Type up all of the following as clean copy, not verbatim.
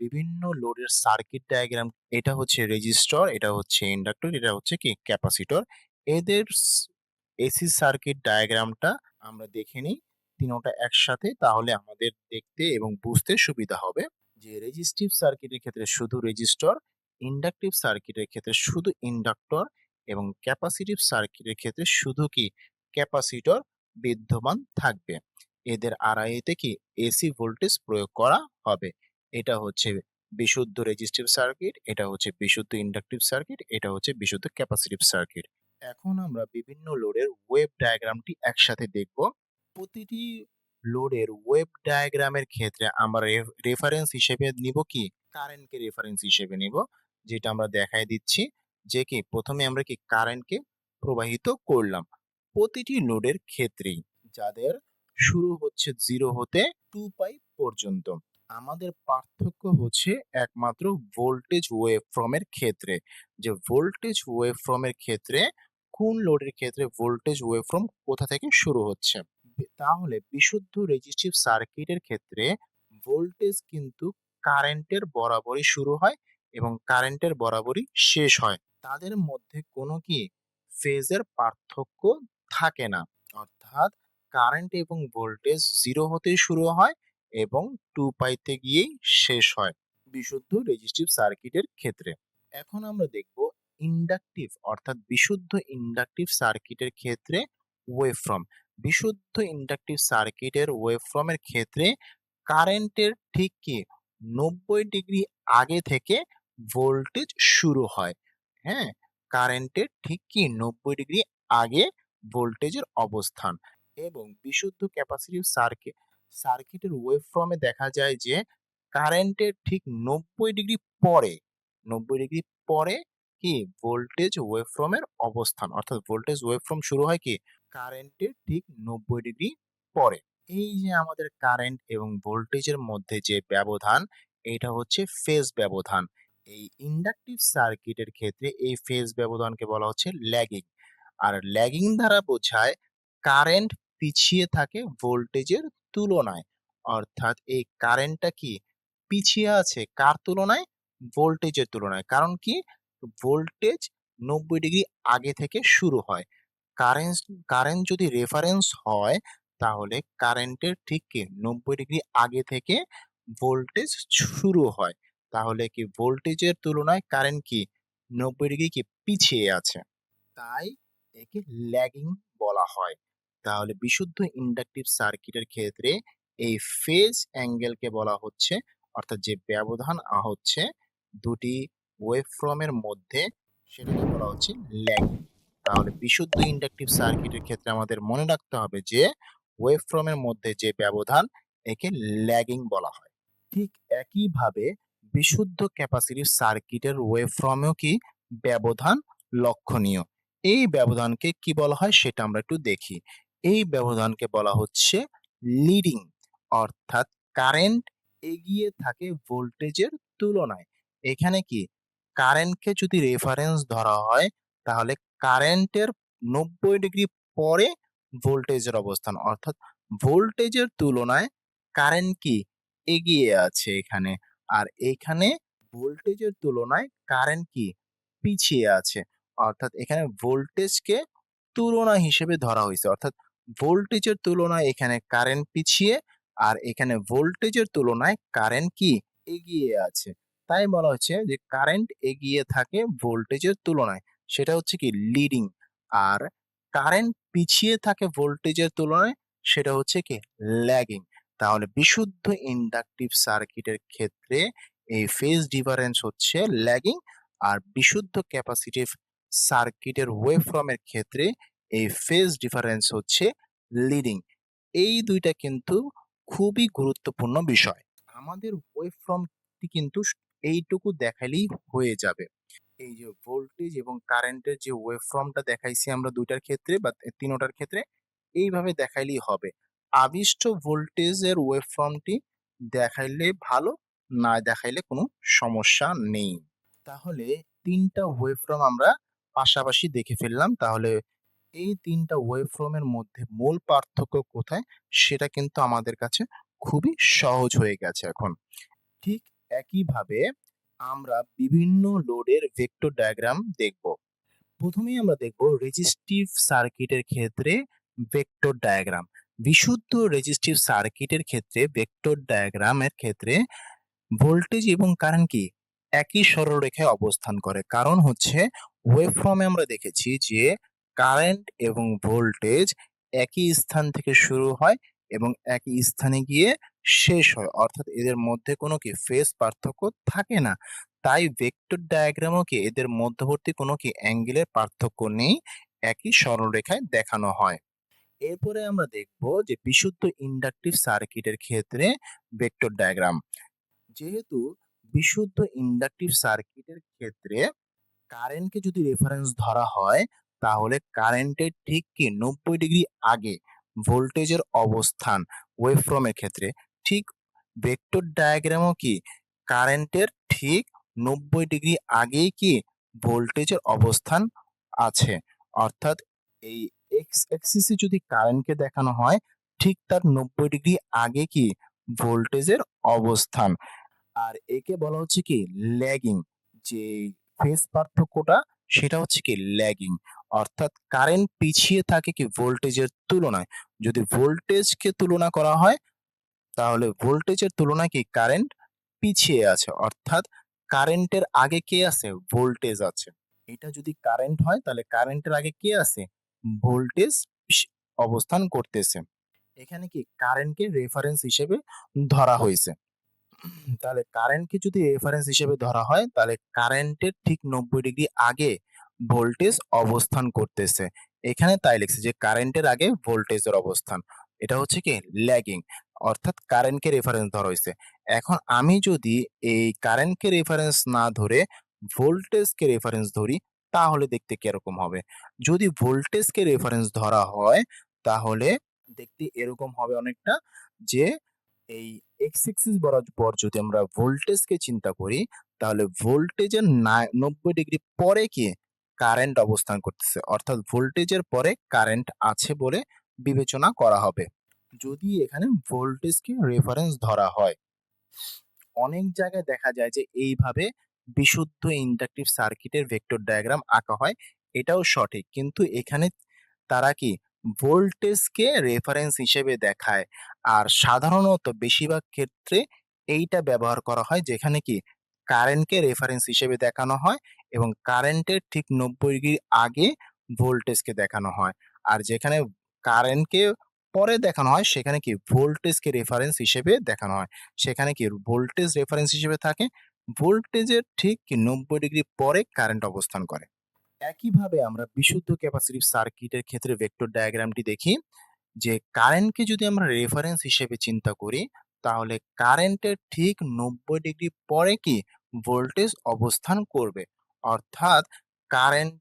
বিভিন্ন লোডের circuit diagram, এটা হচ্ছে রেজিস্টর, এটা হচ্ছে ইন্ডাক্টর, এটা হচ্ছে কি ক্যাপাসিটর। এদের এসি সার্কিট ডায়াগ্রামটা আমরা দেখে নিই তিনোটা একসাথে, তাহলে আমাদের দেখতে এবং বুঝতে সুবিধা হবে। যে রেজিস্টিভ সার্কিটের ক্ষেত্রে শুধু রেজিস্টর, ইন্ডাকটিভ সার্কিটের ক্ষেত্রে শুধু ইন্ডাক্টর এবং ক্যাপাসিটিভ সার্কিটের ক্ষেত্রে শুধু কি ক্যাপাসিটর বিদ্যমান থাকবে। এদের আড়াইতে কি এসি ভোল্টেজ প্রয়োগ করা হবে। এটা হচ্ছে বিশুদ্ধ রেজিস্টিভ সার্কিট, এটা হচ্ছে বিশুদ্ধ ইন্ডাকটিভ সার্কিট, এটা হচ্ছে বিশুদ্ধ ক্যাপাসিটিভ সার্কিট। এখন আমরা বিভিন্ন লোডের ওয়েভ ডায়াগ্রামটি একসাথে দেখব। প্রতিটি লোডের ওয়েভ ডায়াগ্রামের ক্ষেত্রে আমরা রেফারেন্স হিসেবে নিব কি কারেন্টকে রেফারেন্স হিসেবে নিব, যেটা আমরা দেখাই দিচ্ছি। যে কি প্রথমে আমরা কি কারেন্টকে প্রবাহিত করলাম প্রতিটি লোডের ক্ষেত্রেই, যাদের শুরু হচ্ছে 0 হতে 2 পাই পর্যন্ত। আমাদের পার্থক্য হচ্ছে একমাত্র ভোল্টেজ ওয়েভফর্মের ক্ষেত্রে, যে ভোল্টেজ ওয়েভফর্মের ক্ষেত্রে কোন লোডের ক্ষেত্রে ভোল্টেজ ওয়েভফর্ম কোথা থেকে শুরু হচ্ছে। তাহলে বিশুদ্ধ রেজিস্টিভ সার্কিটের ক্ষেত্রে ভোল্টেজ কিন্তু কারেন্টের বরাবরই শুরু হয় এবং কারেন্টের বরাবরই শেষ হয়। তাদের মধ্যে কোনো কি ফেজের পার্থক্য থাকে না, অর্থাৎ কারেন্ট এবং ভোল্টেজ 0 হতেই শুরু হয় এবং 2 পাইতে গিয়েই শেষ হয় বিশুদ্ধ রেজিস্টিভ সার্কিটের ক্ষেত্রে। এখন আমরা দেখব ইন্ডাকটিভ অর্থাৎ বিশুদ্ধ ইন্ডাকটিভ সার্কিটের ক্ষেত্রে ওয়েভফর্ম। বিশুদ্ধ ইন্ডাকটিভ সার্কিটের ওয়েভফর্মের ক্ষেত্রে কারেন্টের ঠিক কি 90 ডিগ্রি আগে থেকে ভোল্টেজ শুরু হয়। হ্যাঁ, কারেন্টের ঠিক কি 90 ডিগ্রি আগে ভোল্টেজের অবস্থান। এবং বিশুদ্ধ ক্যাপাসিটিভ সার্কিটের ওয়েভফর্মে দেখা যায় যে কারেন্টের ঠিক 90 ডিগ্রি পরে 90 ডিগ্রি পরে কি ভোল্টেজ ওয়েভফর্মের অবস্থান, অর্থাৎ ভোল্টেজ ওয়েভফর্ম শুরু হয় কি কারেন্টের ঠিক 90 ডিগ্রি পরে। এই যে আমাদের কারেন্ট এবং ভোল্টেজের মধ্যে যে ব্যবধান, এটা হচ্ছে ফেজ ব্যবধান। এই ইন্ডাকটিভ সার্কিটের ক্ষেত্রে এই ফেজ ব্যবধানকে বলা হচ্ছে ল্যাগিং। আর ল্যাগিং দ্বারা বোঝায় কারেন্ট পিছিয়ে থাকে ভোল্টেজের তুলনায়, অর্থাৎ এই কারেন্টটা কি পিছিয়ে আছে কার তুলনায়, ভোল্টেজের তুলনায়। কারণ কি ভোল্টেজ 90 ডিগ্রি আগে থেকে শুরু হয়। কারেন্ট কারেন্ট যদি রেফারেন্স হয় তাহলে কারেন্টের ঠিক কি 90 ডিগ্রি আগে থেকে ভোল্টেজ শুরু হয়, তাহলে কি ভোল্টেজের তুলনায় কারেন্ট কি 90 ডিগ্রি কি পিছিয়ে আছে, তাই একে ল্যাগিং বলা হয়। তাহলে বিশুদ্ধ ইন্ডাকটিভ সার্কিটের ক্ষেত্রে এই ফেজ অ্যাঙ্গেলকে বলা হচ্ছে, অর্থাৎ যে ব্যবধান হচ্ছে দুটি ওয়েভফর্মের মধ্যে, সেটাকে বলা হচ্ছে ল্যাগিং। তাহলে বিশুদ্ধ ইন্ডাকটিভ সার্কিটের ক্ষেত্রে আমাদের মনে রাখতে হবে যে ওয়েভফর্মের মধ্যে যে ব্যবধান, একে ল্যাগিং বলা হয়। ঠিক একইভাবে বিশুদ্ধ ক্যাপাসিটিভ সার্কিটের ওয়েভফর্মেও কি ব্যবধান লক্ষণীয়। এই ব্যবধানকে কি বলা হয় সেটা আমরা একটু দেখি। এই ব্যবধানকে বলা হচ্ছে লিডিং, অর্থাৎ কারেন্ট এগিয়ে থাকে ভোল্টেজের তুলনায়। এখানে কি কারেন্টকে যদি রেফারেন্স ধরা হয় তাহলে কারেন্টের 90 ডিগ্রি পরে ভোল্টেজের অবস্থান, অর্থাৎ ভোল্টেজের তুলনায় কারেন্ট কি এগিয়ে আছে এখানে। আর এখানে ভোল্টেজের তুলনায় কারেন্ট কি পিছিয়ে আছে, অর্থাৎ এখানে ভোল্টেজকে তুলনা হিসেবে ধরা হয়েছে, অর্থাৎ ভোল্টেজের তুলনায় এখানে কারেন্ট পিছিয়ে আর এখানে ভোল্টেজের তুলনায় কারেন্ট কি এগিয়ে আছে। তাই বলা হচ্ছে যে কারেন্ট এগিয়ে থাকে ভোল্টেজের তুলনায়, সেটা হচ্ছে কি লিডিং। আর কারেন্ট পিছিয়ে থাকে ভোল্টেজের তুলনায়, সেটা হচ্ছে কি ল্যাগিং। তাহলে বিশুদ্ধ ইন্ডাকটিভ সার্কিটের ক্ষেত্রে এই ফেজ ডিফারেন্স হচ্ছে ল্যাগিং, আর বিশুদ্ধ ক্যাপাসিটিভ সার্কিটের ওয়েভফর্মের ক্ষেত্রে এই ফেজ ডিফারেন্স হচ্ছে লিডিং। এই দুইটা কিন্তু খুবই গুরুত্বপূর্ণ বিষয়। আমাদের ওয়েভফর্মটি কিন্তু এইটুকু দেখালেই হয়ে যাবে। এই যে ভোল্টেজ এবং কারেন্টের যে ওয়েভফর্মটা দেখাইছি আমরা দুইটার ক্ষেত্রে বা তিনোটার ক্ষেত্রে, এইভাবে দেখাইলেই হবে। আবিষ্ট ভোল্টেজের ওয়েভফর্মটি দেখাইলে ভালো, না দেখাইলে কোনো সমস্যা নেই। তাহলে তিনটা ওয়েভফর্ম আমরা পাশাপাশি দেখে ফেললাম। তাহলে এই তিনটা ওয়েভফর্মের মধ্যে মূল পার্থক্য কোথায় সেটা কিন্তু আমাদের কাছে খুবই সহজ হয়ে গেছে এখন। ঠিক একইভাবে আমরা বিভিন্ন লোডের ভেক্টর ডায়াগ্রাম দেখব। প্রথমেই আমরা দেখব রেজিস্টিভ সার্কিটের ক্ষেত্রে ভেক্টর ডায়াগ্রাম। বিশুদ্ধ রেজিস্টিভ সার্কিটের ক্ষেত্রে ভেক্টর ডায়াগ্রামের ক্ষেত্রে ভোল্টেজ এবং কারেন্ট কি একই সরলরেখায় অবস্থান করে। কারণ হচ্ছে ওয়েভফর্মে আমরা দেখেছি যে কারেন্ট এবং ভোল্টেজ একই স্থান থেকে শুরু হয় এবং একই স্থানে গিয়ে শেষ হয়, অর্থাৎ এদের মধ্যে কোনো কি ফেজ পার্থক্য থাকে না। তাই ভেক্টর ডায়াগ্রামও কি এদের মধ্যবর্তী কোনো কি অ্যাঙ্গেলের পার্থক্য নেই, একই সরলরেখায় দেখানো হয়। এরপরে আমরা দেখব যে বিশুদ্ধ ইন্ডাকটিভ সার্কিটের ক্ষেত্রে ভেক্টর ডায়াগ্রাম। যেহেতু বিশুদ্ধ ইন্ডাকটিভ সার্কিটের ক্ষেত্রে কারেন্টকে যদি রেফারেন্স ধরা হয়, তাহলে কারেন্টের ঠিক কি 90 ডিগ্রি আগে ভোল্টেজের অবস্থান ওয়েভফর্মের ক্ষেত্রে, ঠিক ভেক্টর ডায়াগ্রামও কি কারেন্টের ঠিক 90 ডিগ্রি আগেই কি ভোল্টেজের অবস্থান আছে। অর্থাৎ এই এক্স অ্যাক্সিসে যদি কারেন্টকে দেখানো হয়, ঠিক তার 90 ডিগ্রি আগে কি ভোল্টেজের অবস্থান। আর একে বলা হচ্ছে কি ল্যাগিং। যে ফেজ পার্থক্যটা সেটা হচ্ছে কি ল্যাগিং, অর্থাৎ কারেন্ট পিছিয়ে থাকে কি ভোল্টেজের তুলনায়। যদি ভোল্টেজকে তুলনা করা হয়, তাহলে ভোল্টেজের তুলনায় কি কারেন্ট পিছিয়ে আছে, অর্থাৎ কারেন্টের আগে কে আছে ভোল্টেজ আছে। এটা যদি কারেন্ট হয় তাহলে কারেন্টের আগে কে আছে ভোল্টেজ অবস্থান করতেছে। এখানে কি কারেন্টকে রেফারেন্স হিসেবে ধরা হয়েছে। তাহলে কারেন্টকে যদি রেফারেন্স হিসেবে ধরা হয়, তাহলে কারেন্টের ঠিক 90 ডিগ্রি আগে ভোল্টেজ অবস্থান করতেছে। এখানে তাই লিখছে যে কারেন্টের আগে ভোল্টেজের অবস্থান। এটা হচ্ছে কি ল্যাগিং, অর্থাৎ কারেন্টকে রেফারেন্স ধরা হয়েছে। এখন আমি যদি এই কারেন্টকে রেফারেন্স না ধরে ভোল্টেজকে রেফারেন্স ধরি, তাহলে দেখতে কিরকম হবে। যদি ভোল্টেজকে রেফারেন্স ধরা হয়, তাহলে দেখতে এরকম হবে অনেকটা, যে এই এক্স এক্সিস বরাবর যদি আমরা ভোল্টেজকে চিন্তা করি, তাহলে ভোল্টেজের 90 ডিগ্রি পরে কি কারেন্ট অবস্থান করতেছে, অর্থাৎ ভোল্টেজের পরে কারেন্ট আছে বলে বিবেচনা করা হবে যদি এখানে ভোল্টেজকে রেফারেন্স ধরা হয়। অনেক জায়গায় দেখা যায় যে এইভাবে বিশুদ্ধ ইন্ডাকটিভ সার্কিটের ভেক্টর ডায়াগ্রাম আঁকা হয়, এটাও সঠিক, কিন্তু এখানে তারা কি ভোল্টেজকে রেফারেন্স হিসেবে দেখায়। আর সাধারণত বেশিরভাগ ক্ষেত্রে এইটা ব্যবহার করা হয় যেখানে কি কারেন্টকে রেফারেন্স হিসেবে দেখানো হয় এবং কারেন্টের ঠিক 90 ডিগ্রি আগে ভোল্টেজকে দেখানো হয়। আর যেখানে কারেন্টকে পরে দেখানো হয় সেখানে কি ভোল্টেজকে রেফারেন্স হিসেবে দেখানো হয়। সেখানে কি ভোল্টেজ রেফারেন্স হিসেবে থাকে, ভোল্টেজের ঠিক কি 90 ডিগ্রি পরে কারেন্ট অবস্থান করে। একইভাবে আমরা বিশুদ্ধ ক্যাপাসিটিভ সার্কিটের ক্ষেত্রে ভেক্টর ডায়াগ্রামটি দেখি, যে কারেন্টকে যদি আমরা রেফারেন্স হিসেবে চিন্তা করি, তাহলে কারেন্টের ঠিক 90 ডিগ্রি পরে কি ভোল্টেজ অবস্থান করবে। অর্থাৎ কারেন্ট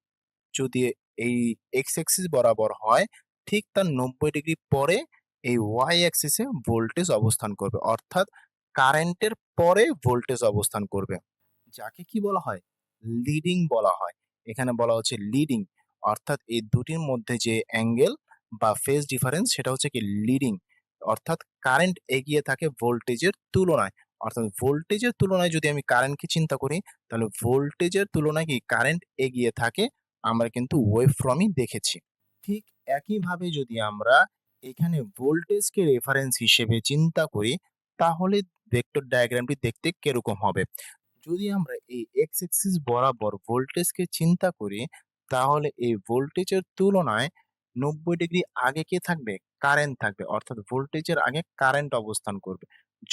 যদি এই এক্স অ্যাক্সিস বরাবর হয়, ঠিক তার 90 ডিগ্রি পরে এই ওয়াই অ্যাক্সিসে ভোল্টেজ অবস্থান করবে, অর্থাৎ কারেন্টের পরে ভোল্টেজ অবস্থান করবে, যাকে কি বলা হয় লিডিং বলা হয়। এখানে বলা হচ্ছে লিডিং, অর্থাৎ এই দুটির মধ্যে যে অ্যাঙ্গেল বা ফেজ ডিফারেন্স সেটা হচ্ছে কি লিডিং, অর্থাৎ কারেন্ট এগিয়ে থাকে ভোল্টেজের তুলনায়। অর্থাৎ ভোল্টেজের তুলনায় যদি আমি কারেন্টকে চিন্তা করি, তাহলে ভোল্টেজের তুলনায় কি কারেন্ট এগিয়ে থাকে, আমরা কিন্তু ওয়েভফর্মই দেখেছি। ঠিক একইভাবে যদি আমরা এখানে ভোল্টেজকে রেফারেন্স হিসেবে চিন্তা করি, তাহলে ভেক্টর ডায়াগ্রামটি দেখতে কিরকম হবে। যদি আমরা এই এক্স অ্যাক্সিস বরাবর ভোল্টেজকে চিন্তা করি, তাহলে এই ভোল্টেজের তুলনায় 90 ডিগ্রি আগে কে থাকবে কারেন্ট থাকবে, অর্থাৎ ভোল্টেজের আগে কারেন্ট অবস্থান করবে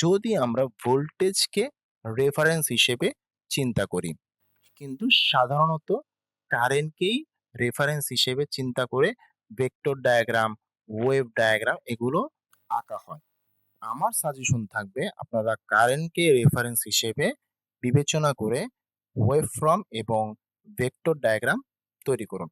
যদি আমরা ভোল্টেজকে রেফারেন্স হিসেবে চিন্তা করি। কিন্তু সাধারণত কারেন্টকেই রেফারেন্স হিসেবে চিন্তা করে ভেক্টর ডায়াগ্রাম, ওয়েভ ডায়াগ্রাম এগুলো আঁকা হয়। আমার সাজেশন থাকবে আপনারা কারেন্টকে রেফারেন্স হিসেবে বিবেচনা করে ওয়েভফর্ম এবং ভেক্টর ডায়াগ্রাম তৈরি করুন।